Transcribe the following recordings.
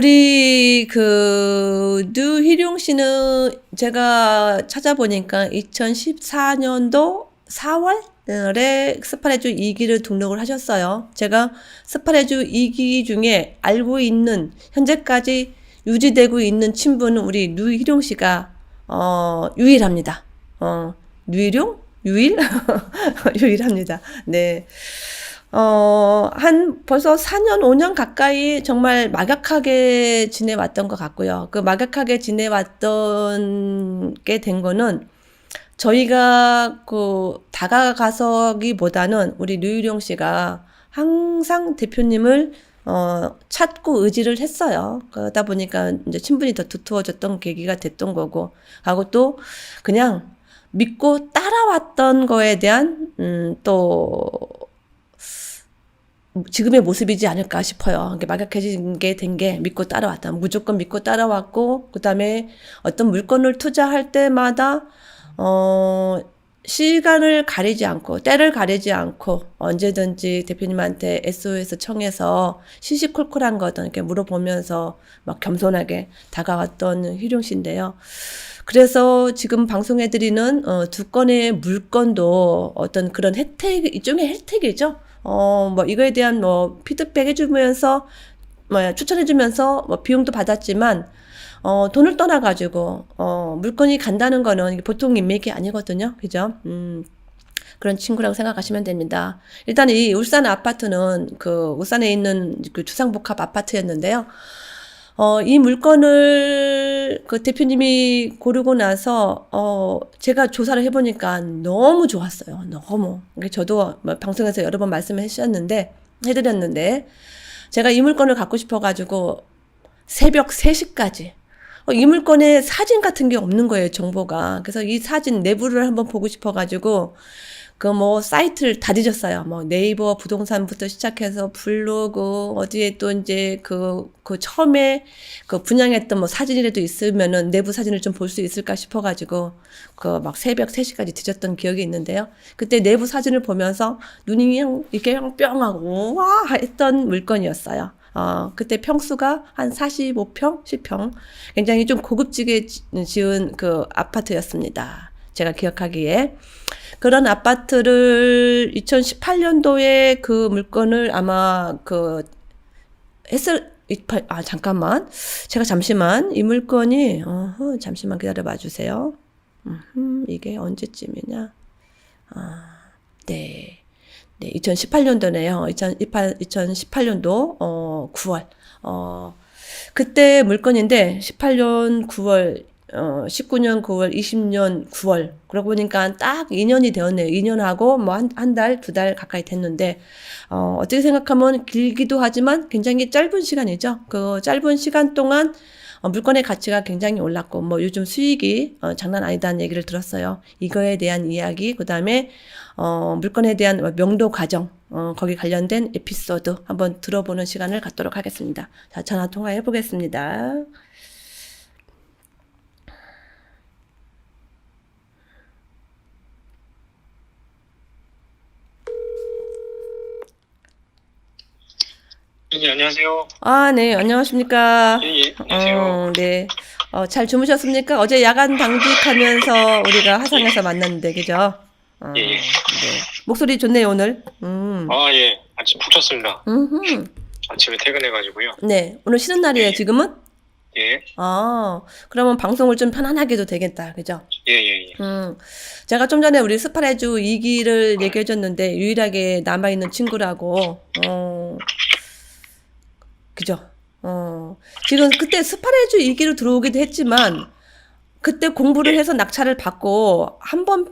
우리 뉴희룡 씨는 제가 찾아보니까 2014년도 4월에 스파레주 2기를 등록을 하셨어요. 제가 스파레주 2기 중에 알고 있는 현재까지 유지되고 있는 친분은 우리 뉴희룡 씨가 유일합니다. 뉴희룡? 유일? 유일합니다. 네. 벌써 4년, 5년 가까이 정말 막역하게 지내왔던 것 같고요. 그 막역하게 지내왔던 게 된 거는 저희가 다가가서기보다는 우리 류일용 씨가 항상 대표님을 찾고 의지를 했어요. 그러다 보니까 이제 친분이 더 두터워졌던 계기가 됐던 거고, 하고 또 그냥 믿고 따라왔던 거에 대한 또 지금의 모습이지 않을까 싶어요. 막역해진 게 된 게 믿고 따라왔다. 무조건 믿고 따라왔고, 그 다음에 어떤 물건을 투자할 때마다 시간을 가리지 않고, 때를 가리지 않고, 언제든지 대표님한테 SOS 청해서 시시콜콜한 거든 이렇게 물어보면서 막 겸손하게 다가왔던 희룡 씨인데요. 그래서 지금 방송해드리는 두 건의 물건도 어떤 그런 혜택, 일종의 혜택이죠. 이거에 대한 피드백 해주면서, 추천해주면서 비용도 받았지만, 돈을 떠나가지고, 물건이 간다는 거는 보통 인맥이 아니거든요. 그죠? 그런 친구라고 생각하시면 됩니다. 일단 이 울산 아파트는 울산에 있는 주상복합 아파트였는데요. 이 물건을 대표님이 고르고 나서, 제가 조사를 해보니까 너무 좋았어요. 너무. 저도 방송에서 여러 번 말씀을 해드렸는데, 제가 이 물건을 갖고 싶어가지고, 새벽 3시까지. 이 물건에 사진 같은 게 없는 거예요, 정보가. 그래서 이 사진 내부를 한번 보고 싶어가지고, 사이트를 다 뒤졌어요. 네이버 부동산부터 시작해서 블로그, 어디에 또 이제 처음에 분양했던 사진이라도 있으면은 내부 사진을 좀 볼 수 있을까 싶어가지고, 새벽 3시까지 뒤졌던 기억이 있는데요. 그때 내부 사진을 보면서 눈이 이렇게 뿅 하고, 와! 했던 물건이었어요. 그때 평수가 한 45평, 10평. 굉장히 좀 고급지게 지은 아파트였습니다. 제가 기억하기에. 그런 아파트를 2018년도에 그 물건을 아마 잠깐만. 제가 잠시만, 이 물건이, 잠시만 기다려봐 주세요. 이게 언제쯤이냐. 네. 네, 2018년도네요. 2018년도, 9월. 그때 물건인데, 18년 9월, 19년 9월, 20년 9월. 그러고 보니까 딱 2년이 되었네요. 2년하고 한 달, 2달 가까이 됐는데, 어떻게 생각하면 길기도 하지만 굉장히 짧은 시간이죠. 그 짧은 시간 동안 물건의 가치가 굉장히 올랐고, 요즘 수익이 장난 아니다는 얘기를 들었어요. 이거에 대한 이야기, 그 다음에 물건에 대한 명도 과정, 거기 관련된 에피소드 한번 들어보는 시간을 갖도록 하겠습니다. 자, 전화 통화해 보겠습니다. 네, 안녕하세요. 네, 안녕하십니까. 예, 안녕하세요. 네. 잘 주무셨습니까? 어제 야간 당직하면서 우리가 화상에서 만났는데, 그죠? 예, 예. 네. 목소리 좋네요, 오늘. 예. 아침 푹 잤습니다. 아침에 퇴근해가지고요. 네. 오늘 쉬는 날이에요, 지금은? 예, 그러면 방송을 좀 편안하게 해도 되겠다, 그죠? 예. 제가 좀 전에 우리 스파레주 2기를 얘기해줬는데, 유일하게 남아있는 친구라고, 그죠? 지금 그때 스파레주 2기로 들어오기도 했지만, 그때 공부를 해서 낙찰을 받고, 한 번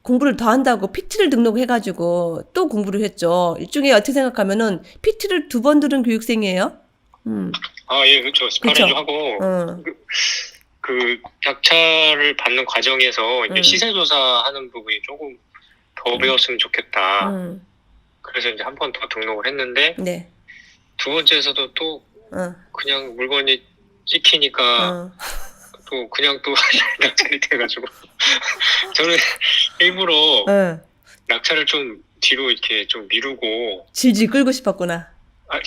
공부를 더 한다고 PT를 등록해가지고 또 공부를 했죠. 일종의 어떻게 생각하면은 PT를 2번 들은 교육생이에요. 예, 그렇죠. 스파레주 하고, 낙찰을 받는 과정에서 이제 시세조사 하는 부분이 조금 더 배웠으면 좋겠다. 그래서 이제 한 번 더 등록을 했는데, 네. 두 번째에서도 또, 그냥 물건이 찍히니까, 또 그냥 또 낙찰이 돼가지고 저는 일부러 낙찰을 좀 뒤로 이렇게 좀 미루고 질질 끌고 싶었구나.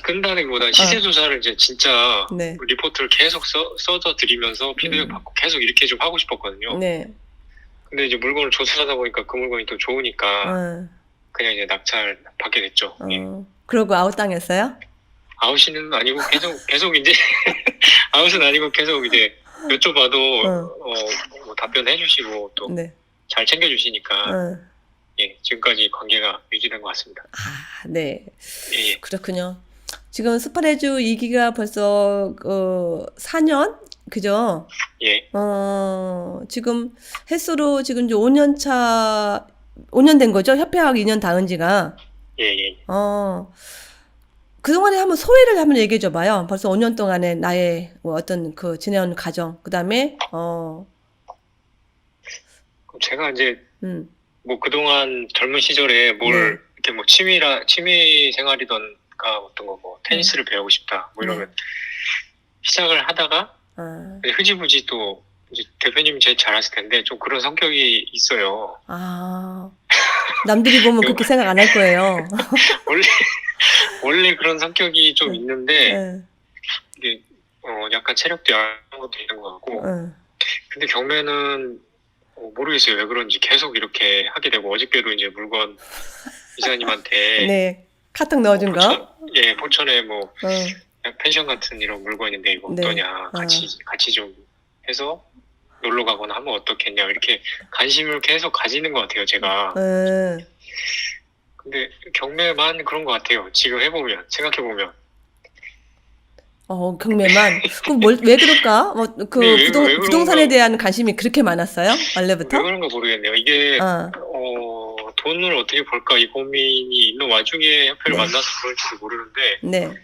끈다기보다 시세 조사를 이제 진짜 네. 리포트를 계속 써서 드리면서 피드백 받고 계속 이렇게 좀 하고 싶었거든요. 네. 근데 이제 물건을 조사하다 보니까 그 물건이 또 좋으니까 그냥 이제 낙찰 받게 됐죠. 예. 그러고 아웃당했어요? 아웃은 아니고 계속 이제 아웃은 아니고 계속 이제 여쭤봐도 뭐 답변해 주시고 또 잘 네. 챙겨주시니까 예, 지금까지 관계가 유지된 것 같습니다. 아, 네. 예, 예. 그렇군요. 지금 스파레주 2기가 벌써 4년? 그죠? 예. 지금 횟수로 지금 이제 5년 차, 5년 된 거죠? 협회하고 2년 닿은 지가. 예, 예. 그동안에 한번 소회를 한번 얘기해 줘봐요. 벌써 5년 동안의 나의 뭐 어떤 그 지내온 과정. 그 다음에, 그럼 제가 이제 뭐 그동안 젊은 시절에 뭘 이렇게 뭐 취미 생활이던가 어떤 거 뭐 테니스를 배우고 싶다 뭐 이러면 시작을 하다가 흐지부지 또 이제 대표님이 제일 잘 아실 텐데 좀 그런 성격이 있어요. 남들이 보면 그렇게 생각 안 할 거예요. 원래 그런 성격이 좀 있는데 이게 약간 체력도 약한 것도 있는 것 같고 근데 경매는 모르겠어요. 왜 그런지 계속 이렇게 하게 되고 어저께도 이제 물건 이사님한테 네. 카톡 넣어준 거? 예, 포천에 뭐 펜션 같은 이런 물건인데 이거 어떠냐 같이 좀 해서 놀러 가거나 하면 어떻겠냐 이렇게 관심을 계속 가지는 것 같아요. 제가. 근데 경매만 그런 것 같아요. 지금 생각해보면. 경매만? 그럼 왜 그럴까? 부동산에 대한 관심이 그렇게 많았어요? 원래부터? 왜 그런가 모르겠네요. 이게, 돈을 어떻게 벌까 이 고민이 있는 와중에 협회를 만나서 그럴지도 모르는데,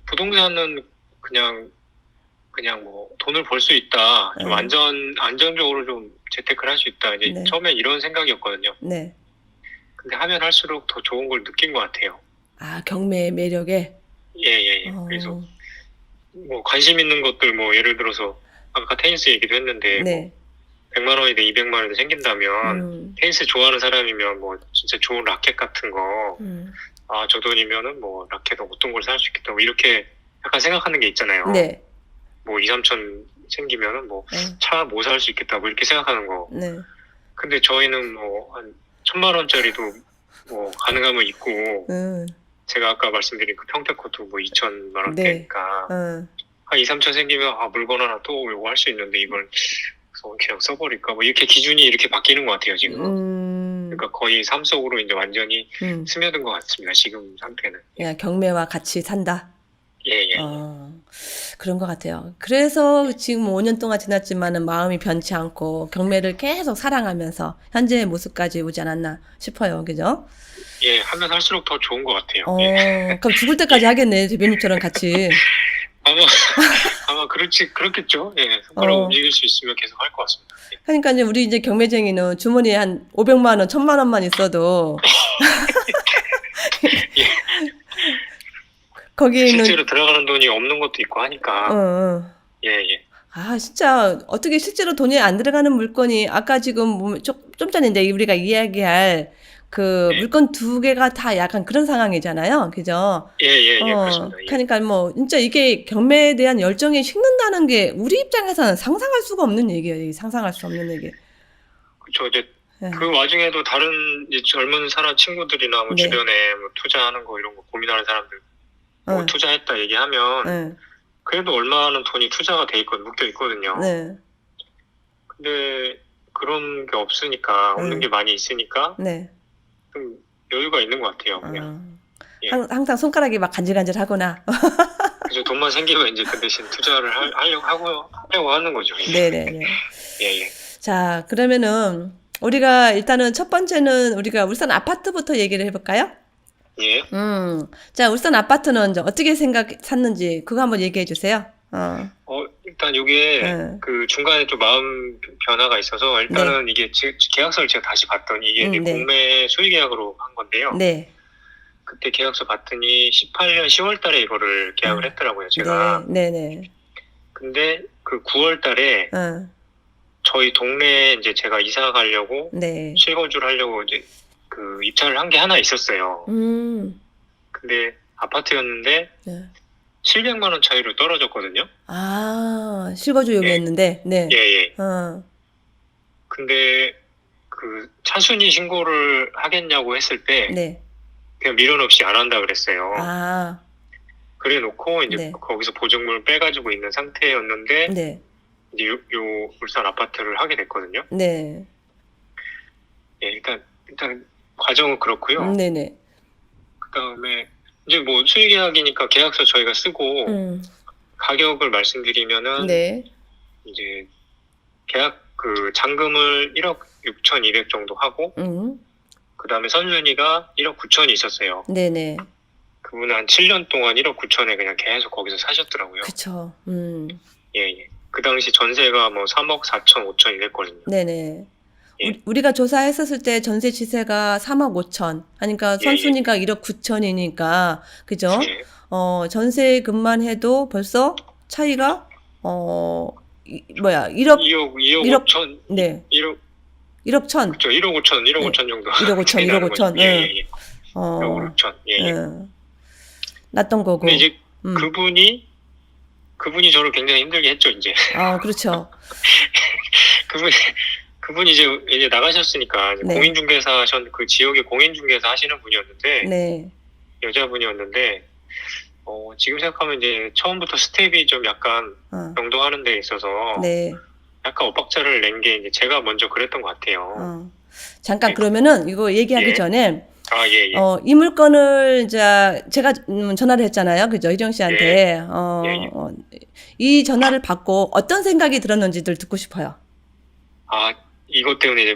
부동산은 그냥 뭐 돈을 벌 수 있다. 좀 안정적으로 좀 재테크를 할 수 있다. 이제 처음엔 이런 생각이었거든요. 네. 근데 하면 할수록 더 좋은 걸 느낀 것 같아요. 경매의 매력에? 예. 그래서 뭐 관심 있는 것들 뭐 예를 들어서 아까 테니스 얘기도 했는데 뭐 100만 원이든 200만 원이든 생긴다면 테니스 좋아하는 사람이면 뭐 진짜 좋은 라켓 같은 거 저 돈이면은 뭐 라켓 어떤 걸 살 수 있겠다 뭐 이렇게 약간 생각하는 게 있잖아요. 뭐 2, 3천 생기면은 뭐 차 뭐 살 수 있겠다 뭐 이렇게 생각하는 거. 근데 저희는 뭐 한 1,000만 원짜리도 뭐 가능하면 있고 제가 아까 말씀드린 그 평택코트 뭐 2,000만 원대니까 한 2, 3천 생기면 물건 하나 또 요거 할 수 있는데 이걸 그냥 써버릴까 뭐 이렇게 기준이 이렇게 바뀌는 것 같아요 지금. 그러니까 거의 삶 속으로 이제 완전히 스며든 것 같습니다 지금 상태는. 야, 경매와 같이 산다. 예. 그런 것 같아요. 그래서 지금 5년 동안 지났지만은 마음이 변치 않고 경매를 계속 사랑하면서 현재의 모습까지 오지 않았나 싶어요. 그죠? 예, 하면 할수록 더 좋은 것 같아요. 그럼 죽을 때까지 하겠네, 대표님처럼 같이. 아마 그렇겠죠. 예, 손가락 움직일 수 있으면 계속 할 것 같습니다. 예. 그러니까 이제 우리 이제 경매쟁이는 주머니에 한 500만 원, 1,000만 원만 있어도 예. 거기에 있는 실제로 들어가는 돈이 없는 것도 있고 하니까. 예. 진짜 어떻게 실제로 돈이 안 들어가는 물건이 아까 지금 좀 전에 이제 우리가 이야기할 그 물건 2개가 다 약간 그런 상황이잖아요. 그죠? 예, 그렇습니다. 예. 그러니까 뭐 진짜 이게 경매에 대한 열정이 식는다는 게 우리 입장에서는 상상할 수가 없는 얘기예요. 상상할 수 없는 얘기. 그렇죠. 이제 그 와중에도 다른 이제 젊은 사람 친구들이나 뭐 주변에 뭐 투자하는 거 이런 거 고민하는 사람들 뭐 투자했다 얘기하면 그래도 얼마나 돈이 투자가 돼 있고 묶여 있거든요. 근데 그런 게 없으니까 없는 게 많이 있으니까 좀 여유가 있는 것 같아요. 그냥. 예. 항상 손가락이 막 간질간질하구나. 그래서 돈만 생기면 이제 그 대신 투자를 하려고 하는 거죠. 네네네. 예. 자, 그러면은 우리가 일단은 첫 번째는 우리가 울산 아파트부터 얘기를 해볼까요? 예. 자, 울산 아파트는 이제 어떻게 샀는지 그거 한번 얘기해 주세요. 일단 이게 그 중간에 좀 마음 변화가 있어서 일단은 이게 계약서를 제가 다시 봤더니 이게 공매 수의 계약으로 한 건데요. 그때 계약서 봤더니 18년 10월 달에 이거를 계약을 했더라고요, 제가. 네네. 근데 그 9월 달에 저희 동네에 이제 제가 이사 가려고 실거주를 하려고 이제 그 입찰을 한 게 하나 있었어요. 근데 아파트였는데 네. 700만 원 차이로 떨어졌거든요. 아, 실거주용이었는데, 네. 예. 어, 근데 그 차순위 신고를 하겠냐고 했을 때 네. 그냥 미련 없이 안 한다 그랬어요. 아, 그래 놓고 이제 네. 거기서 보증금을 빼가지고 있는 상태였는데 네. 이제 요 울산 아파트를 하게 됐거든요. 네. 예, 일단 과정은 그렇고요. 네네. 그다음에 이제 뭐 수의계약이니까 계약서 저희가 쓰고 가격을 말씀드리면은 네. 이제 계약 그 잔금을 1억 6,200 정도 하고 그다음에 선순위가 1억 9천이 있었어요. 네네. 그분은 한 7년 동안 1억 9천에 그냥 계속 거기서 사셨더라고요. 그쵸. 예. 그 당시 전세가 뭐 3억 4천, 5천 이랬거든요. 네네. 예. 우리가 조사했었을 때 전세 시세가 3억 5천 하니까 선순위가 1억 9천이니까 그죠? 예. 전세금만 해도 벌써 차이가 1억 2억 5천, 네. 1억 천. 그렇죠. 1억 5천, 1억 5천 정도. 1억 5천, 1억 5천. 예. 1억 5천. 예. 났던 거고. 근데 이제 그분이 저를 굉장히 힘들게 했죠, 이제. 그렇죠. 그분이 이제 나가셨으니까 네. 공인중개사 그 지역의 공인중개사 하시는 분이었는데 네. 여자분이었는데 지금 생각하면 이제 처음부터 스텝이 좀 약간 경도하는 데 있어서 네. 약간 엇박자를 낸 게 이제 제가 먼저 그랬던 것 같아요. 잠깐 그러면은 이거 얘기하기 전에 예. 이 물건을 이제 제가 전화를 했잖아요. 그죠? 희정 씨한테. 이 전화를 받고 어떤 생각이 들었는지들 듣고 싶어요. 이것 때문에 이제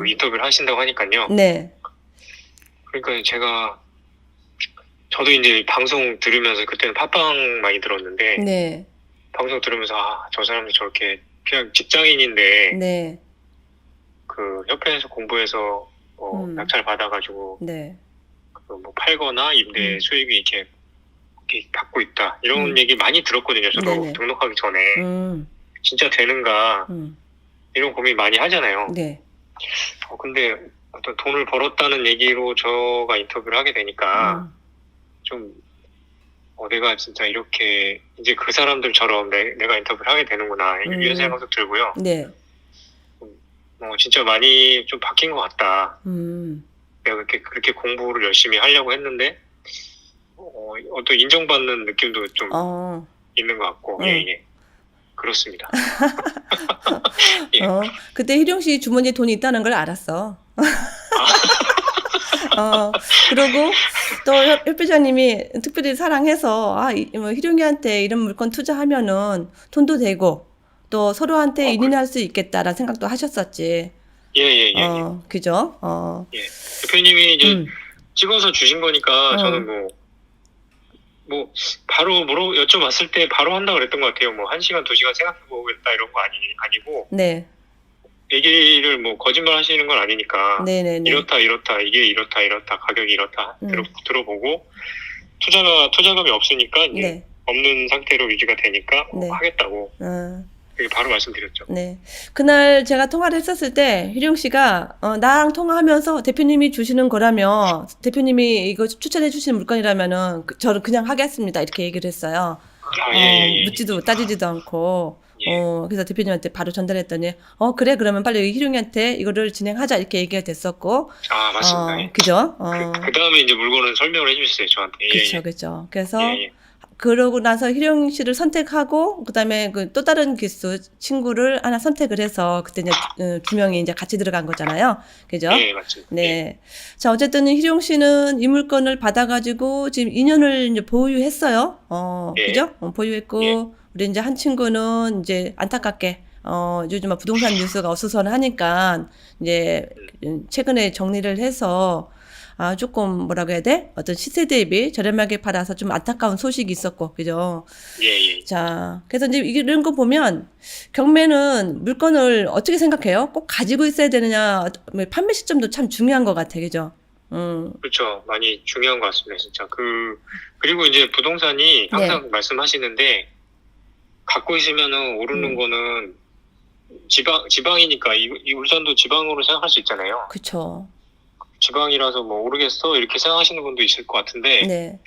인터뷰를 하신다고 하니까요. 네. 그러니까 저도 이제 방송 들으면서 그때는 팟빵 많이 들었는데 네. 방송 들으면서 저 사람들 저렇게 그냥 직장인인데 네. 그 협회에서 공부해서 낙찰 받아가지고 네. 뭐 팔거나 임대 수익이 이렇게 받고 있다 이런 얘기 많이 들었거든요. 저도 네네. 등록하기 전에 진짜 되는가 이런 고민 많이 하잖아요. 네. 근데 어떤 돈을 벌었다는 얘기로 저가 인터뷰를 하게 되니까 좀 내가 진짜 이렇게 이제 그 사람들처럼 내가 인터뷰를 하게 되는구나 이런 생각도 들고요. 네. 진짜 많이 좀 바뀐 것 같다. 내가 그렇게 공부를 열심히 하려고 했는데 어떤 인정받는 느낌도 좀 있는 것 같고 예. 그렇습니다. 예. 그때 희룡 씨 주머니에 돈이 있다는 걸 알았어. 그러고 또 협회장님이 특별히 사랑해서 희룡이한테 이런 물건 투자하면은 돈도 되고 또 서로한테 인연할 수 있겠다라는 생각도 하셨었지. 예. 그죠? 예. 대표님이 이제 찍어서 주신 거니까 저는 뭐 바로 여쭤봤을 때 바로 한다고 그랬던 것 같아요. 뭐 1시간, 2시간 생각해보겠다 이런 거 아니고. 네. 얘기를 뭐 거짓말 하시는 건 아니니까. 네네네. 이렇다, 이게 이렇다, 가격이 이렇다 들어보고 투자금이 없으니까 이제 네. 없는 상태로 유지가 되니까 하겠다고. 바로 말씀드렸죠. 네. 그날 제가 통화를 했었을 때 희룡 씨가 나랑 통화하면서 대표님이 주시는 거라면 대표님이 이거 추천해 주시는 물건이라면은 저를 그냥 하겠습니다 이렇게 얘기를 했어요. 예. 묻지도 따지지도 않고. 그래서 대표님한테 바로 전달했더니 그래 그러면 빨리 희룡이한테 이거를 진행하자 이렇게 얘기가 됐었고. 맞습니다. 그죠? 그 다음에 이제 물건을 설명을 해주셨어요 저한테. 그렇죠. 그래서 그러고 나서 희룡 씨를 선택하고 그다음에 또 다른 기수 친구를 하나 선택을 해서 그때 이제 2명이 이제 같이 들어간 거잖아요. 그죠? 네, 맞습니다. 네. 자, 어쨌든 희룡 씨는 이 물건을 받아가지고 지금 2년을 이제 보유했어요. 그죠? 보유했고 우리 이제 한 친구는 이제 안타깝게 요즘 부동산 뉴스가 어수선을 하니까 이제 최근에 정리를 해서 조금 뭐라고 해야 돼? 어떤 시세 대비 저렴하게 팔아서 좀 안타까운 소식이 있었고, 그죠? 예. 자, 그래서 이제 이런 거 보면 경매는 물건을 어떻게 생각해요? 꼭 가지고 있어야 되느냐? 판매 시점도 참 중요한 것 같아, 그죠? 그렇죠. 많이 중요한 것 같습니다, 진짜. 그리고 이제 부동산이 항상 말씀하시는데 갖고 있으면은 오르는 거는 지방이니까 이 울산도 지방으로 생각할 수 있잖아요. 그렇죠. 지방이라서 뭐 모르겠어 이렇게 생각하시는 분도 있을 것 같은데 네.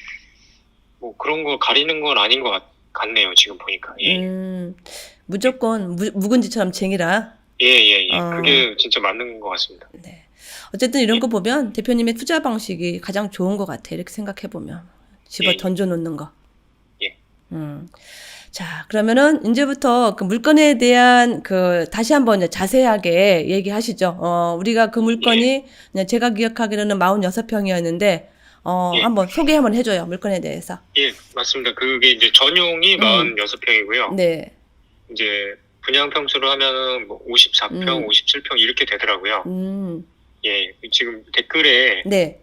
뭐 그런 거 가리는 건 아닌 것 같네요. 지금 보니까. 예. 무조건 묵은지처럼 쟁이라. 예. 그게 진짜 맞는 것 같습니다. 네. 어쨌든 이런 예. 거 보면 대표님의 투자 방식이 가장 좋은 것 같아. 이렇게 생각해 보면 집어 예. 던져 놓는 거. 예. 자, 그러면은 이제부터 그 물건에 대한 그 다시 한번 이제 자세하게 얘기하시죠. 우리가 그 물건이 그냥 제가 기억하기로는 46평이었는데 예. 한번 소개 한번 해줘요. 물건에 대해서. 예, 맞습니다. 그게 이제 전용이 46평이고요. 네. 이제 분양 평수로 하면은 뭐 54평, 57평 이렇게 되더라고요. 예, 지금 댓글에 네.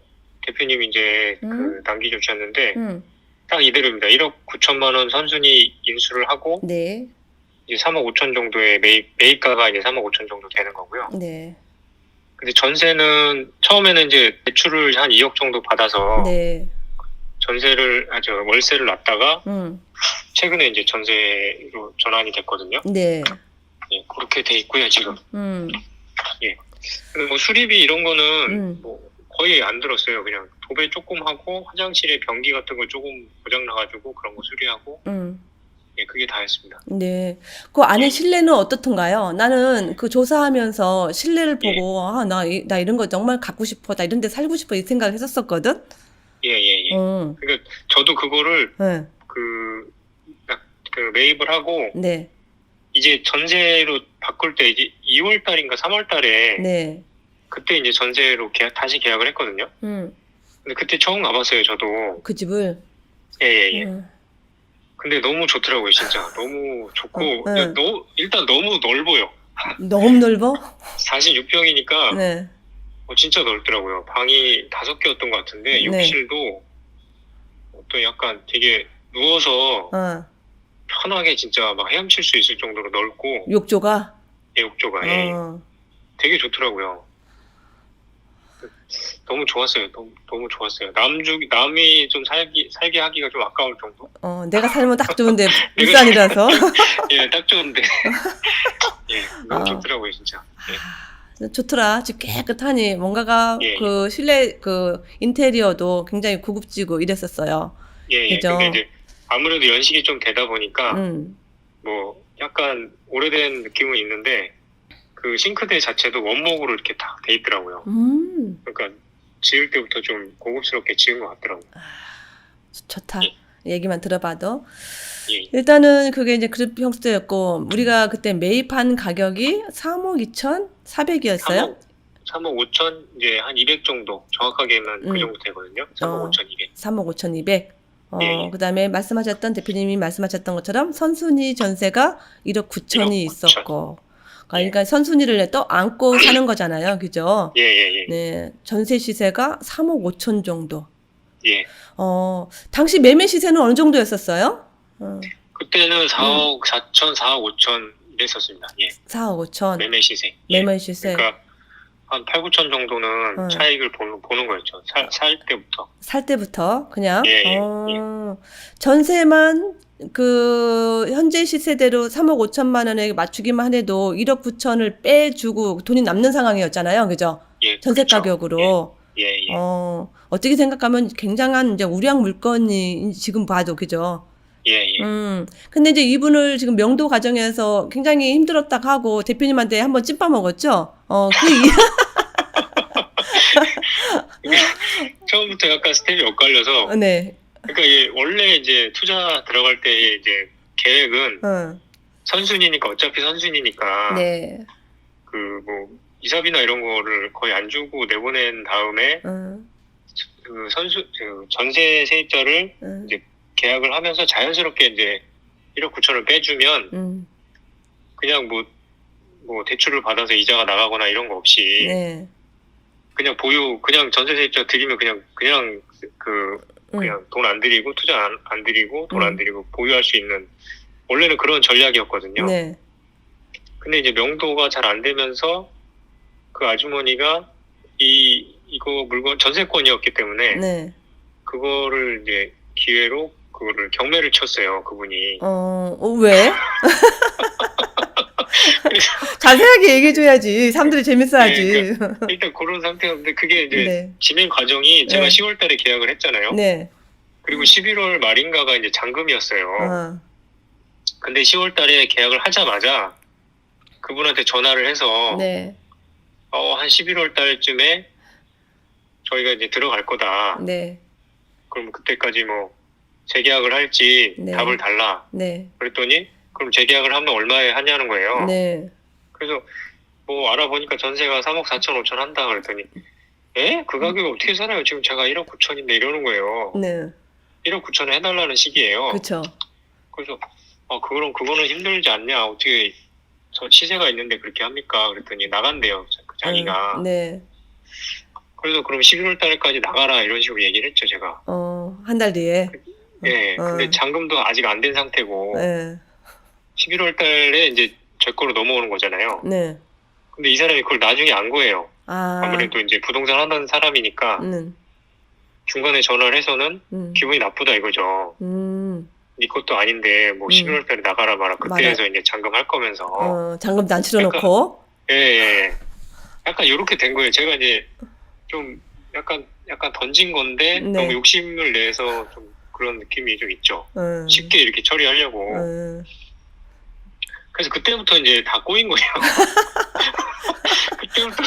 대표님이 이제 그 남겨주셨는데 딱 이대로입니다. 1억 9천만 원 선순위 인수를 하고 네. 이제 3억 5천 정도의 매입가가 이제 3억 5천 정도 되는 거고요. 네. 근데 전세는 처음에는 이제 대출을 한 2억 정도 받아서 네. 월세를 놨다가 최근에 이제 전세로 전환이 됐거든요. 네. 예, 그렇게 돼 있고요, 지금. 예. 근데 뭐 수리비 이런 거는 뭐 거의 안 들었어요. 그냥 도배 조금 하고 화장실에 변기 같은 거 조금 고장 나가지고 그런 거 수리하고 예, 그게 다였습니다. 네. 그 안에 실내는 어떻던가요? 나는 그 조사하면서 실내를 보고 나 이런 거 정말 갖고 싶어. 나 이런 데 살고 싶어. 이 생각을 했었거든. 예. 그러니까 저도 그거를 그 매입을 하고 네. 이제 전세로 바꿀 때 이제 2월 달인가 3월 달에 네. 그때 이제 전세로 다시 계약을 했거든요. 근데 그때 처음 가봤어요, 저도. 그 집을. 예. 근데 너무 좋더라고요, 진짜. 너무 좋고 일단 너무 넓어요. 너무 넓어? 46평이니까 네. 진짜 넓더라고요. 방이 5개였던 것 같은데 욕실도 또 약간 되게 누워서 편하게 진짜 막 헤엄칠 수 있을 정도로 넓고 욕조가? 예, 욕조가 되게 좋더라고요. 너무 좋았어요. 너무 좋았어요. 남이 좀 살게 하기가 좀 아까울 정도? 내가 살면 딱 좋은데 울산이라서. 예, 딱 좋은데. 예, 너무 좋더라고요, 진짜. 예. 좋더라. 집 깨끗하니 뭔가가 그 실내 그 인테리어도 굉장히 고급지고 이랬었어요. 예. 그죠? 근데 이제 아무래도 연식이 좀 되다 보니까 뭐 약간 오래된 느낌은 있는데 그 싱크대 자체도 원목으로 이렇게 다 돼 있더라고요. 그러니까 지을 때부터 좀 고급스럽게 지은 것 같더라고요. 좋다. 얘기만 들어봐도. 예. 일단은 그게 이제 그룹 평수였고 우리가 그때 매입한 가격이 3억 2,400이었어요? 3억 5천 이제 한 200 정도 정확하게는 그 정도 되거든요. 3억 5천 200. 3억 5,200. 예. 그다음에 대표님이 말씀하셨던 것처럼 선순위 전세가 1억 9천이 있었고. 그러니까 선순위를 또 안고 사는 거잖아요. 그죠? 예. 네. 전세 시세가 3억 5천 정도. 예. 당시 매매 시세는 어느 정도였었어요? 그때는 4억 4천, 4억 5천 이랬었습니다. 예. 4억 5천. 매매 시세. 매매 시세. 그러니까 한 8, 9천 정도는 차익을 보는 거였죠. 살 때부터. 살 때부터 그냥. 예. 전세만 그 현재 시세대로 3억 5천만 원에 맞추기만 해도 1억 9천을 빼주고 돈이 남는 상황이었잖아요. 그죠? 예. 전세 그렇죠. 가격으로. 예. 어떻게 생각하면 굉장한 이제 우량 물건이 지금 봐도 그죠? 예. 근데 이제 이분을 지금 명도 과정에서 굉장히 힘들었다 하고 대표님한테 한번 찐빠 먹었죠? 처음부터 약간 스텝이 엇갈려서. 네. 그러니까 원래 이제 투자 들어갈 때 이제 계획은 선순위니까 어차피 선순위니까 네. 그 뭐 이사비나 이런 거를 거의 안 주고 내보낸 다음에 그 전세 세입자를 이제 계약을 하면서 자연스럽게 이제 1억 9천을 빼주면 그냥 뭐 대출을 받아서 이자가 나가거나 이런 거 없이 그냥 그냥 전세 세입자 드리면 그냥 돈 안 들이고 투자 안 들이고 돈 안 들이고 보유할 수 있는 원래는 그런 전략이었거든요. 네. 근데 이제 명도가 잘 안 되면서 그 아주머니가 이거 물건 전세권이었기 때문에 그거를 이제 기회로 그거를 경매를 쳤어요, 그분이. 왜? 그래서 자세하게 얘기해줘야지. 사람들이 재밌어하지. 일단 그런 상태였는데 그게 이제 네. 진행 과정이 제가 네. 10월 달에 계약을 했잖아요. 네. 그리고 11월 말인가가 이제 잔금이었어요. 어. 근데 10월 달에 계약을 하자마자 그분한테 전화를 해서 네. 한 11월 달쯤에 저희가 이제 들어갈 거다. 네. 그럼 그때까지 뭐 재계약을 할지 네. 답을 달라. 네. 그랬더니 그럼 재계약을 하면 얼마에 하냐는 거예요. 네. 그래서 뭐 알아보니까 전세가 3억 4천 5천 한다 그랬더니 그 가격에 어떻게 살아요? 지금 제가 1억 9천인데 이러는 거예요. 네. 1억 9천에 해달라는 시기예요. 그쵸. 그래서 그거는 힘들지 않냐? 어떻게 저 시세가 있는데 그렇게 합니까? 그랬더니 나간대요. 자기가. 네. 그래서 그럼 11월 달까지 나가라 이런 식으로 얘기를 했죠, 제가. 한 달 뒤에. 예. 근데 잔금도 아직 안 된 상태고 네. 11월 달에 이제 제 거로 넘어오는 거잖아요. 네. 근데 이 사람이 그걸 나중에 안 거예요. 아. 아무래도 이제 부동산 하는 사람이니까 중간에 전화를 해서는 기분이 나쁘다 이거죠. 네 것도 아닌데 뭐 11월 달에 나가라 마라 그때에서 이제 잔금 할 거면서. 잔금도 안 치러놓고. 예. 약간 요렇게 된 거예요. 제가 이제 좀 약간 던진 건데 네. 너무 욕심을 내서 좀 그런 느낌이 좀 있죠. 쉽게 이렇게 처리하려고. 그래서 그때부터 이제 다 꼬인 거예요. 그때부터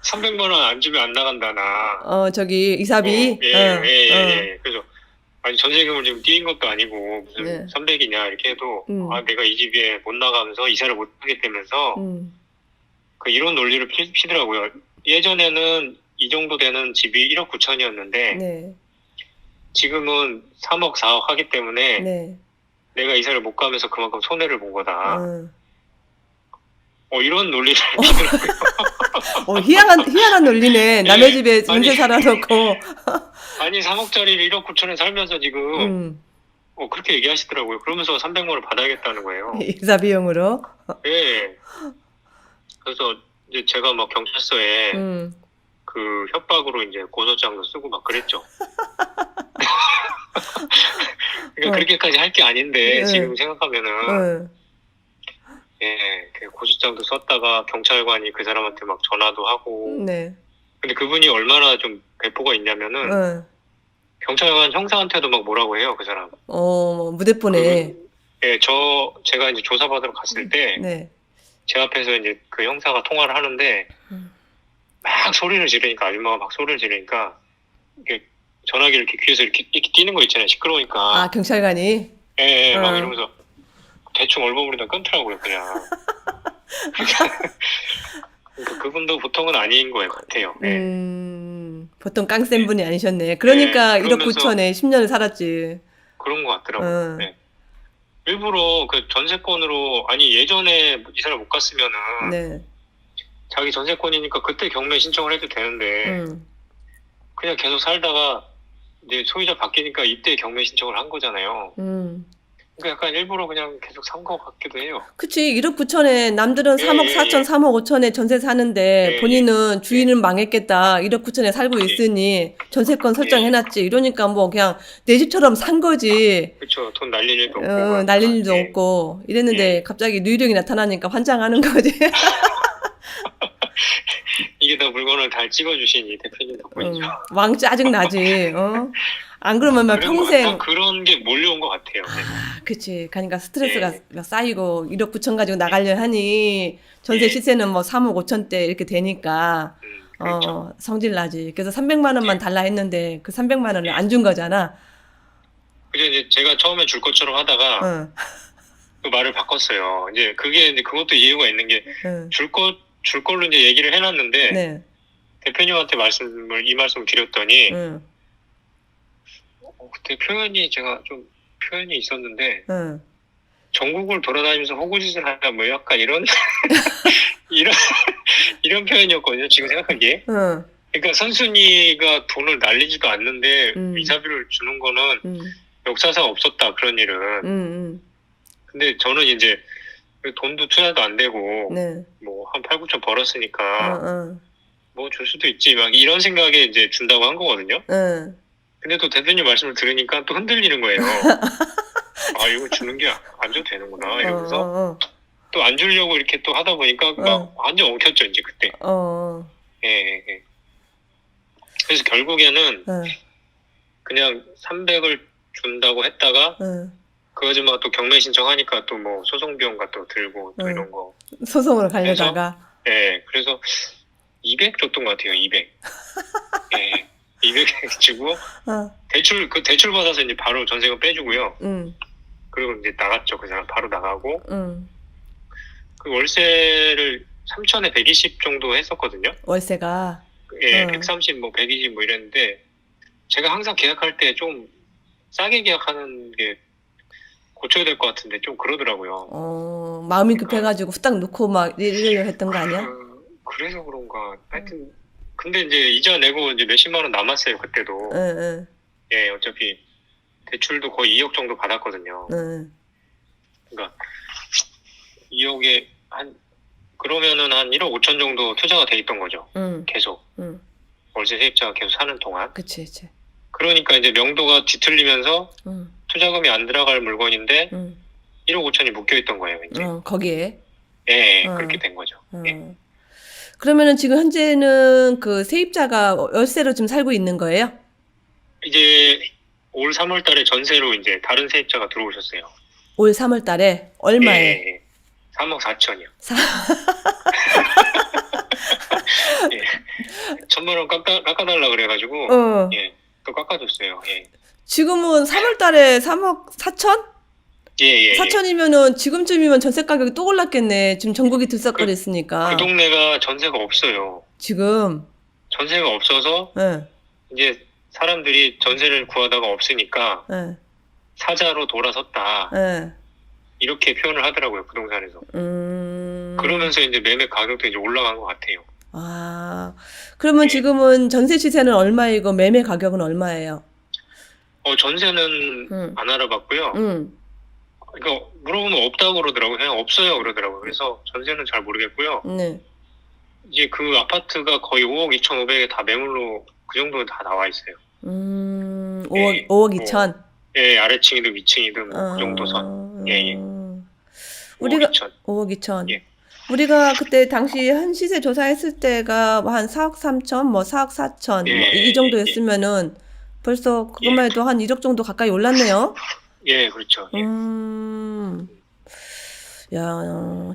300만 원 안 주면 안 나간다나. 저기 이사비. 예. 그래서 아니 전세금을 지금 띄인 것도 아니고 무슨 네. 300이냐 이렇게 해도 내가 이 집에 못 나가면서 이사를 못 하겠다면서 이런 논리를 피더라고요. 예전에는 이 정도 되는 집이 1억 9천이었는데 네. 지금은 3억 4억 하기 때문에 네. 내가 이사를 못 가면서 그만큼 손해를 본 거다. 이런 논리를 피더라고요. 희한한 논리네. 남의 집에 전세 살아놓고. 아니 3억짜리를 1억 9천에 살면서 지금 그렇게 얘기하시더라고요. 그러면서 300만 원 받아야겠다는 거예요. 이사 비용으로. 네. 그래서 이제 제가 막 경찰서에 그 협박으로 이제 고소장도 쓰고 막 그랬죠. 그러니까 그렇게까지 할 게 아닌데 지금 생각하면은 그 고소장도 썼다가 경찰관이 그 사람한테 막 전화도 하고. 네. 근데 그분이 얼마나 좀 배포가 있냐면은 경찰관 형사한테도 막 뭐라고 해요, 그 사람. 무대포네. 제가 이제 조사받으러 갔을 때 네. 제 앞에서 이제 그 형사가 통화를 하는데 막 소리를 지르니까 아줌마가 막 소리를 지르니까 이렇게 전화기를 이렇게 귀에서 이렇게 뛰는 거 있잖아요. 시끄러우니까. 경찰관이. 막 이러면서 대충 얼버무리다 끊더라고요, 그냥. 그러니까 그분도 보통은 아닌 거예요, 같아요. 보통 깡센 분이 아니셨네. 그러니까 1억 9천에 10년을 살았지. 그런 것 같더라고요. 네. 일부러 그 전세권으로 예전에 이사를 못 갔으면은 자기 전세권이니까 그때 경매 신청을 해도 되는데 그냥 계속 살다가 이제 소유자 바뀌니까 이때 경매 신청을 한 거잖아요. 그러니까 약간 일부러 그냥 계속 산 것 같기도 해요. 그치. 1억 9천에 남들은 3억 4천, 3억 5천에 전세 사는데 본인은 주인은 망했겠다. 1억 9천에 살고 있으니 전세권 설정해놨지. 이러니까 뭐 그냥 내 집처럼 산 거지. 그렇죠. 돈 날릴 일도 없고. 날릴 일도 없고. 이랬는데 갑자기 누유령이 나타나니까 환장하는 거지. 이게 다 물건을 잘 찍어주신 이 대표님 덕분이죠. 왕 짜증나지. 안 그러면 막 평생. 그런 게 몰려온 것 같아요. 그치. 그러니까 스트레스가 쌓이고 1억 9천 가지고 나가려 하니 전세 시세는 뭐 3억 5천대 이렇게 되니까 그렇죠. 성질나지. 그래서 300만 원만 달라 했는데 그 300만 원을 안 준 거잖아. 그래서 이제 제가 처음에 줄 것처럼 하다가 그 말을 바꿨어요. 이제 그것도 이유가 있는 게 줄 걸로 이제 얘기를 해놨는데 대표님한테 이 말씀을 드렸더니 그때 제가 좀 표현이 있었는데 전국을 돌아다니면서 호구짓을 하다 뭐 약간 이런 이런 표현이었거든요. 지금 생각하기에. 그러니까 선순위가 돈을 날리지도 않는데 이사비를 주는 거는 역사상 없었다, 그런 일은. 근데 저는 이제 돈도 투자도 안 되고 뭐 한 8, 9천 벌었으니까 뭐 줄 수도 있지 막 이런 생각에 이제 준다고 한 거거든요. 근데 또 대표님 말씀을 들으니까 또 흔들리는 거예요. 이거 주는 게 안 줘도 되는구나 이러면서. 또 안 주려고 이렇게 또 하다 보니까 막 완전 엉켰죠, 이제 그때. 예, 예, 예. 그래서 결국에는 그냥 300을 준다고 했다가 그 아줌마가 또 경매 신청하니까 또 뭐 소송 비용가 또 들고 또 이런 거. 소송을 가려다가. 예, 그래서 200 줬던 것 같아요, 200. 예, 200 주고 대출 받아서 이제 바로 전세금 빼주고요. 그리고 이제 나갔죠. 그 사람 바로 나가고. 그 월세를 3천에 120 정도 했었거든요. 월세가. 예, 130, 뭐 120 뭐 이랬는데 제가 항상 계약할 때 좀 싸게 계약하는 게 고쳐야 될 것 같은데 좀 그러더라고요. 마음이 급해가지고 후딱 놓고 막 이러려고 했던 거 아니야? 그래서 그런가. 하여튼 근데 이제 이자 내고 이제 몇십만 원 남았어요 그때도. 예, 어차피 대출도 거의 2억 정도 받았거든요. 그러니까 2억에 그러면은 한 1억 5천 정도 투자가 돼 있던 거죠. 계속. 월세 세입자가 계속 사는 동안. 그치. 그러니까 이제 명도가 뒤틀리면서 투자금이 안 들어갈 물건인데 1억 5천이 묶여 있던 거예요, 이제. 거기에. 예, 그렇게 된 거죠. 예. 그러면은 지금 현재는 그 세입자가 월세로 지금 살고 있는 거예요? 이제 올 3월 달에 전세로 이제 다른 세입자가 들어오셨어요. 올 3월 달에 얼마에? 예. 3억 4천이요. 예. 1,000만 원 깎아달라 그래가지고 예, 또 깎아줬어요. 예. 지금은 3월 달에 3억 4천? 예. 4천이면은 지금쯤이면 전세 가격이 또 올랐겠네. 지금 전국이 들썩거렸으니까. 그 동네가 전세가 없어요. 지금. 전세가 없어서 이제 사람들이 전세를 구하다가 없으니까 사자로 돌아섰다. 이렇게 표현을 하더라고요, 부동산에서. 그러면서 이제 매매 가격도 이제 올라간 것 같아요. 그러면 지금은 전세 시세는 얼마이고 매매 가격은 얼마예요? 전세는 안 알아봤고요. 그러니까 물어보면 없다고 그러더라고요. 그냥 없어요 그러더라고요. 그래서 전세는 잘 모르겠고요. 이제 그 아파트가 거의 5억 2,500에 다 매물로 그 정도는 다 나와 있어요. 5억 2천? 예, 아래층이든 위층이든 뭐 그 정도 선. 예. 우리가 5억 2천. 5억 2천. 예. 우리가 그때 당시 한 시세 조사했을 때가 한 4억 3천, 뭐 4억 4천, 뭐 이 정도였으면은 벌써 그것만 해도 한 1억 정도 가까이 올랐네요. 예, 그렇죠. 예. 야,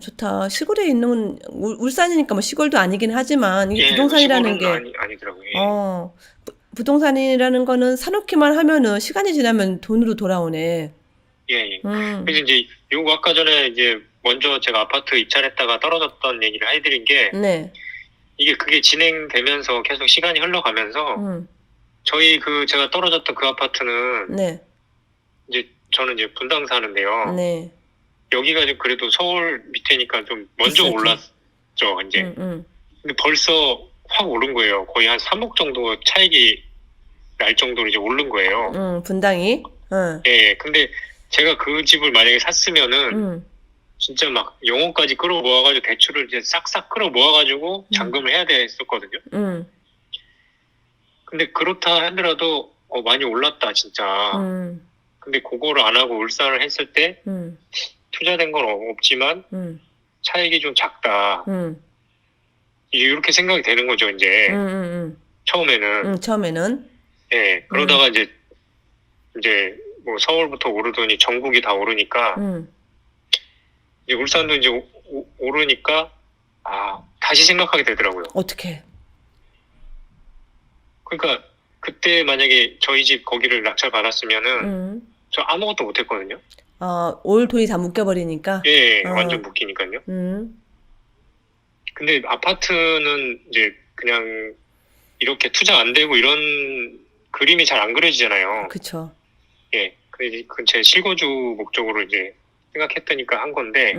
좋다. 시골에 있는 울산이니까 뭐 시골도 아니긴 하지만 이게 예, 부동산이라는 게 아니더라고요. 부동산이라는 거는 사놓기만 하면은 시간이 지나면 돈으로 돌아오네. 예. 그래서 이제 요거 아까 전에 이제 먼저 제가 아파트 입찰했다가 떨어졌던 얘기를 해드린 게 이게 그게 진행되면서 계속 시간이 흘러가면서 저희 제가 떨어졌던 그 아파트는 이제 저는 이제 분당 사는데요. 여기가 좀 그래도 서울 밑에니까 좀 먼저 비싸지. 올랐죠, 이제. 근데 벌써 확 오른 거예요. 거의 한 3억 정도 차익이 날 정도로 이제 오른 거예요. 분당이? 예, 근데 제가 그 집을 만약에 샀으면은 진짜 막 영혼까지 끌어 모아가지고 대출을 이제 싹싹 끌어 모아가지고 잔금을 해야 됐었거든요. 근데 그렇다 하더라도 많이 올랐다 진짜. 근데 그거를 안 하고 울산을 했을 때 투자된 건 없지만 차익이 좀 작다. 이렇게 생각이 되는 거죠 이제. 처음에는. 예, 그러다가 이제 뭐 서울부터 오르더니 전국이 다 오르니까 이제 울산도 이제 오르니까 다시 생각하게 되더라고요. 어떻게? 그러니까 그때 만약에 저희 집 거기를 낙찰 받았으면은 저 아무것도 못했거든요. 올 돈이 다 묶여버리니까. 예, 완전 묶이니까요. 근데 아파트는 이제 그냥 이렇게 투자 안 되고 이런 그림이 잘 안 그려지잖아요. 그쵸. 예, 그게 제 실거주 목적으로 이제 생각했다니까 한 건데,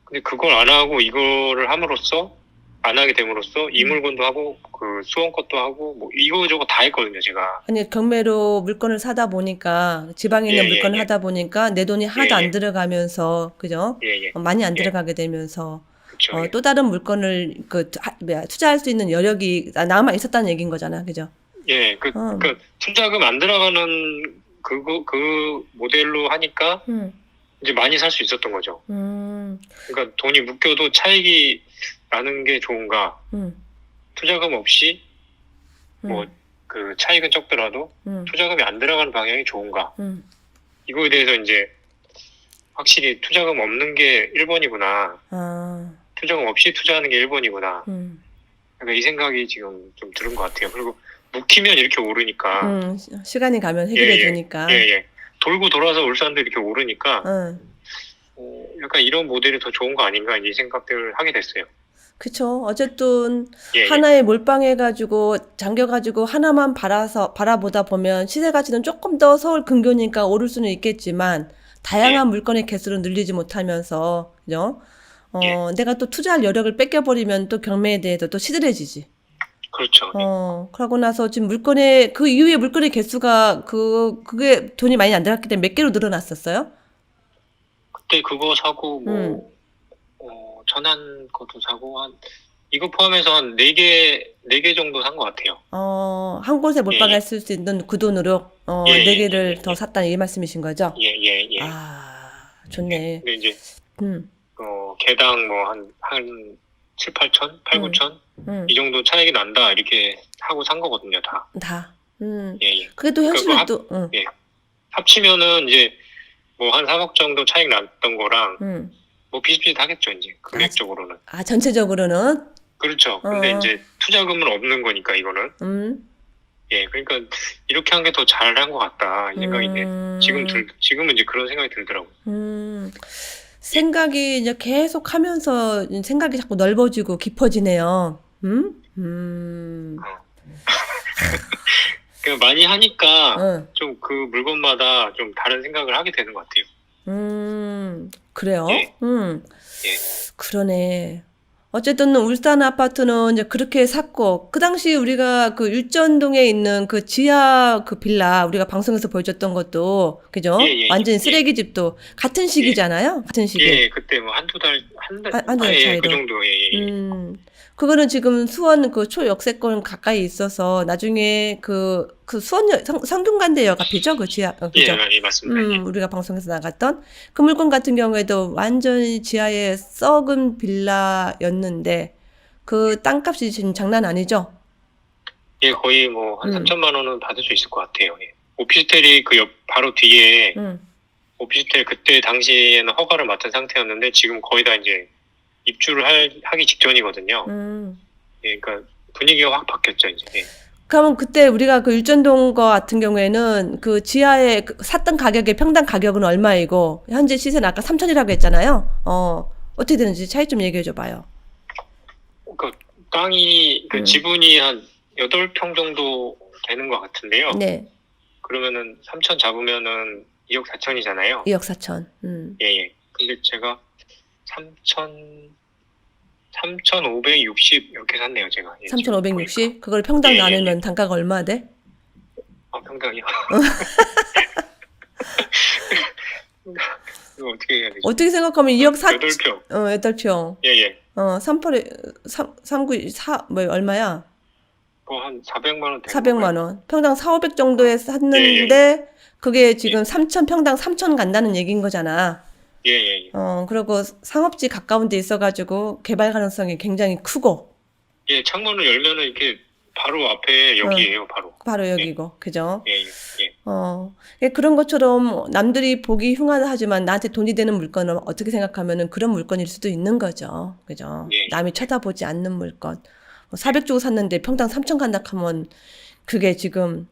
근데 그걸 안 하고 이거를 함으로써 안 하게 됨으로써 이 물건도 하고 그 수원것도 하고 뭐 이거저거 다 했거든요 제가. 아니 경매로 물건을 사다 보니까 지방에 있는 물건을 하다 보니까 내 돈이 하나도 안 들어가면서 그죠? 많이 안 들어가게 되면서 그쵸, 또 다른 물건을 투자할 수 있는 여력이 남아 있었다는 얘기인 거잖아, 그죠? 예, 투자금 안 들어가는 그 모델로 하니까 이제 많이 살 수 있었던 거죠. 그러니까 돈이 묶여도 차익이 나는 게 좋은가? 투자금 없이 뭐 그 차익은 적더라도 투자금이 안 들어가는 방향이 좋은가? 이거에 대해서 이제 확실히 투자금 없는 게 1번이구나. 투자금 없이 투자하는 게 1번이구나. 그러니까 이 생각이 지금 좀 들은 것 같아요. 그리고 묵히면 이렇게 오르니까. 시간이 가면 해결해 주니까. 예. 돌고 돌아서 울산도 이렇게 오르니까 약간 이런 모델이 더 좋은 거 아닌가 이 생각들을 하게 됐어요. 그쵸. 어쨌든 하나에 몰빵해가지고 잠겨가지고 하나만 바라보다 보면 시세 가치는 조금 더 서울 근교니까 오를 수는 있겠지만 다양한 물건의 개수를 늘리지 못하면서 그죠? 내가 또 투자할 여력을 뺏겨버리면 또 경매에 대해서 또 시들해지지. 그렇죠. 그러고 나서 지금 그 이후에 물건의 개수가 그게 돈이 많이 안 들어갔기 때문에 몇 개로 늘어났었어요? 그때 그거 사고 뭐 전환 것도 사고 이거 포함해서 한 4개 정도 산 것 같아요. 한 곳에 몰빵했을 수 있는 그 돈으로 4개를 더 샀다는 이 말씀이신 거죠? 예. 아, 좋네. 근데 이제 개당 뭐 한 7, 8천, 8, 9천 이 정도 차익이 난다 이렇게 하고 산 거거든요, 다. 예. 그래도 현실로 또 합치면은 이제 뭐 한 3억 정도 차익 났던 거랑 뭐 비슷비슷하겠죠, 이제 금액적으로는. 전체적으로는? 그렇죠. 근데 이제 투자금은 없는 거니까 이거는. 예, 그러니까 이렇게 한 게 더 잘한 것 같다 이 생각이 지금은 이제 그런 생각이 들더라고요. 생각이 이제 계속 하면서 생각이 자꾸 넓어지고 깊어지네요. 많이 하니까 좀 그 물건마다 좀 다른 생각을 하게 되는 것 같아요. 그래요? 예. 그러네. 어쨌든 울산 아파트는 이제 그렇게 샀고 그 당시 우리가 그 율전동에 있는 그 지하 그 빌라 우리가 방송에서 보여줬던 것도 그죠? 완전히 쓰레기집도 같은 시기잖아요. 같은 시기. 예, 그때 뭐 한두 달 차이로. 그 정도. 그거는 지금 수원 그 초역세권 가까이 있어서 나중에 그 수원역 성균관대역 앞이죠? 그 지하 그죠? 예, 맞습니다. 우리가 방송에서 나갔던 그 물건 같은 경우에도 완전히 지하에 썩은 빌라였는데 그 땅값이 지금 장난 아니죠? 예, 거의 뭐 한 3천만 원은 받을 수 있을 것 같아요. 예. 오피스텔이 그 옆 바로 뒤에 오피스텔 그때 당시에는 허가를 맡은 상태였는데 지금 거의 다 이제 입주를 하기 직전이거든요. 예, 그러니까 분위기가 확 바뀌었죠, 이제. 예. 그러면 그때 우리가 그 율전동 거 같은 경우에는 그 지하에 샀던 가격의 평당 가격은 얼마이고 현재 시세는 아까 3천이라고 했잖아요. 어떻게 되는지 차이 좀 얘기해 줘 봐요. 그 땅이 그 지분이 한 8평 정도 되는 것 같은데요. 네. 그러면은 3천 잡으면은 2억 4천이잖아요. 2억 4천. 예. 근데 제가 3,560 이렇게 샀네요, 제가. 예, 3,560? 그걸 평당 나누면 단가가 얼마 돼? 평당이요? 이거 어떻게 해야 되지? 어떻게 생각하면 2억 4천. 8평. 8평. 예. 394, 뭐, 얼마야? 뭐, 한 400만 원 400만 원. 평당 4,500 정도에 샀는데, 그게 지금 3천, 평당 3천 간다는 얘기인 거잖아. 예. 그리고 상업지 가까운 데 있어가지고 개발 가능성이 굉장히 크고. 예, 창문을 열면은 이렇게 바로 앞에 여기예요, 바로. 바로 여기고, 그죠? 예. 그런 것처럼 남들이 보기 흉하지만 나한테 돈이 되는 물건은 어떻게 생각하면은 그런 물건일 수도 있는 거죠. 그죠? 예. 남이 쳐다보지 않는 물건. 400 주고 샀는데 평당 3천 간다 하면 그게 지금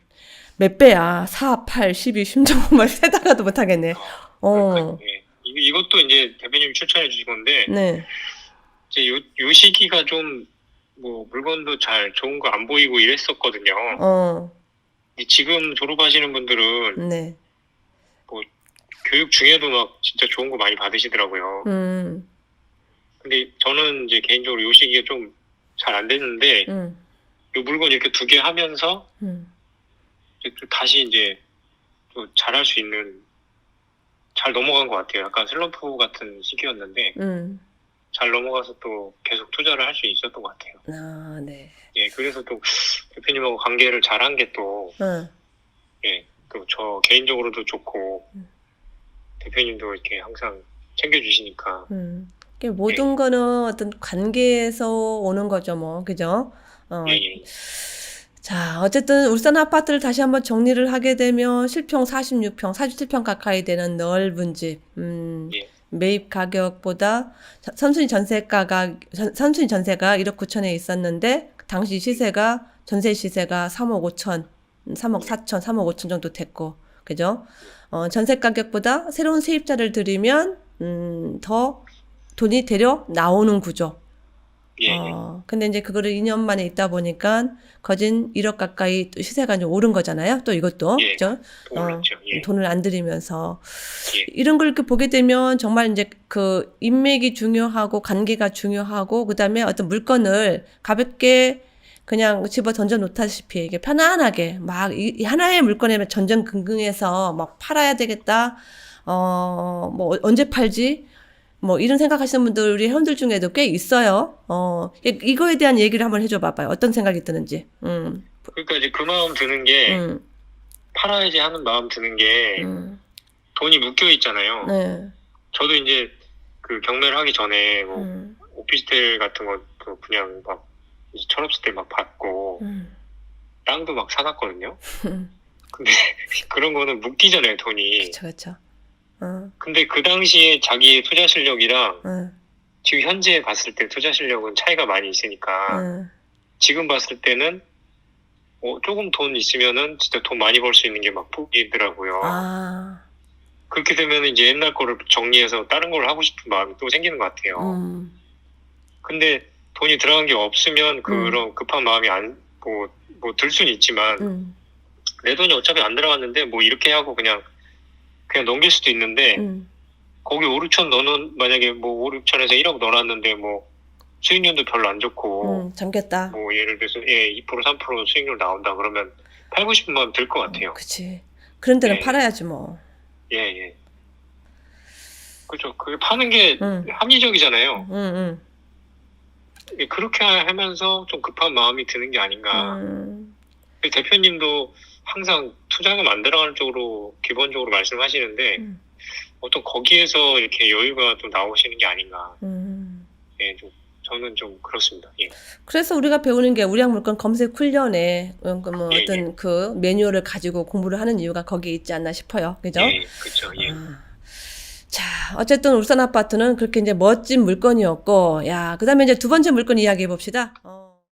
몇 배야? 4, 8, 12, 16만 세다가도 못하겠네. 예. 이것도 이제 대표님이 추천해 주신 건데, 네. 이제 요 시기가 좀, 뭐, 물건도 잘 좋은 거 안 보이고 이랬었거든요. 지금 졸업하시는 분들은, 네. 뭐, 교육 중에도 막 진짜 좋은 거 많이 받으시더라고요. 근데 저는 이제 개인적으로 요 시기가 좀 잘 안 됐는데, 요 물건 이렇게 2개 하면서, 이제 또 다시 이제 또 잘할 수 있는, 잘 넘어간 것 같아요. 약간 슬럼프 같은 시기였는데 잘 넘어가서 또 계속 투자를 할 수 있었던 것 같아요. 아, 네. 예, 그래서 또 대표님하고 관계를 잘한 게 또 예, 또 저 개인적으로도 좋고 대표님도 이렇게 항상 챙겨주시니까. 이게 모든 거는 어떤 관계에서 오는 거죠, 뭐. 그죠? 예, 예. 자, 어쨌든 울산 아파트를 다시 한번 정리를 하게 되면 실평 46평, 47평 가까이 되는 넓은 집. 예. 매입 가격보다 선순위 전세가 1억 9천에 있었는데 당시 시세가 전세 시세가 3억 5천, 3억 4천, 3억 5천 정도 됐고. 그죠? 전세 가격보다 새로운 세입자를 들이면 더 돈이 되려 나오는 구조. 예, 예. 근데 이제 그거를 2년 만에 있다 보니까 거진 1억 가까이 또 시세가 이제 오른 거잖아요. 또 이것도. 예, 그죠? 올랐죠. 예. 돈을 안 들이면서. 예. 이런 걸 이렇게 보게 되면 정말 이제 그 인맥이 중요하고 관계가 중요하고 그다음에 어떤 물건을 가볍게 그냥 집어 던져 놓다시피 이게 편안하게 막 이 하나의 물건에 전전긍긍해서 막 팔아야 되겠다. 뭐 언제 팔지? 뭐 이런 생각하시는 분들 우리 회원들 중에도 꽤 있어요. 이거에 대한 얘기를 한번 해줘 봐봐요. 어떤 생각이 드는지. 그러니까 이제 그 마음 드는 게 팔아야지 하는 마음 드는 게 돈이 묶여 있잖아요. 네. 저도 이제 그 경매를 하기 전에 뭐 오피스텔 같은 것도 그냥 막 철없을 때 막 받고 땅도 막 사놨거든요. 근데 그런 거는 묶이잖아요, 돈이. 그쵸. 근데 그 당시에 자기의 투자 실력이랑 지금 현재 봤을 때 투자 실력은 차이가 많이 있으니까 지금 봤을 때는 조금 돈 있으면은 진짜 돈 많이 벌 수 있는 게 막 보이더라고요. 그렇게 되면 이제 옛날 거를 정리해서 다른 걸 하고 싶은 마음이 또 생기는 것 같아요. 근데 돈이 들어간 게 없으면 그런 급한 마음이 들 수는 있지만 내 돈이 어차피 안 들어갔는데 뭐 이렇게 하고 그냥 넘길 수도 있는데 거기 5, 6천 너는 만약에 뭐 5, 6천에서 1억 넣어놨는데 뭐 수익률도 별로 안 좋고 잠겼다. 뭐 예를 들어서 2% 3% 수익률 나온다 그러면 팔고 싶은 마음 들 것 같아요. 그치. 그런 데는 팔아야지 뭐. 예. 그렇죠. 그게 파는 게 합리적이잖아요. 그렇게 하면서 좀 급한 마음이 드는 게 아닌가. 대표님도 항상 투자금 안 들어가는 쪽으로 기본적으로 말씀하시는데 어떤 거기에서 이렇게 여유가 좀 나오시는 게 아닌가. 예, 저는 좀 그렇습니다. 예. 그래서 우리가 배우는 게 우량 물건 검색 훈련에 어떤 그 매뉴얼을 가지고 공부를 하는 이유가 거기에 있지 않나 싶어요. 그죠? 예, 그렇죠. 예. 자, 어쨌든 울산 아파트는 그렇게 이제 멋진 물건이었고, 그다음에 이제 두 번째 물건 이야기해 봅시다.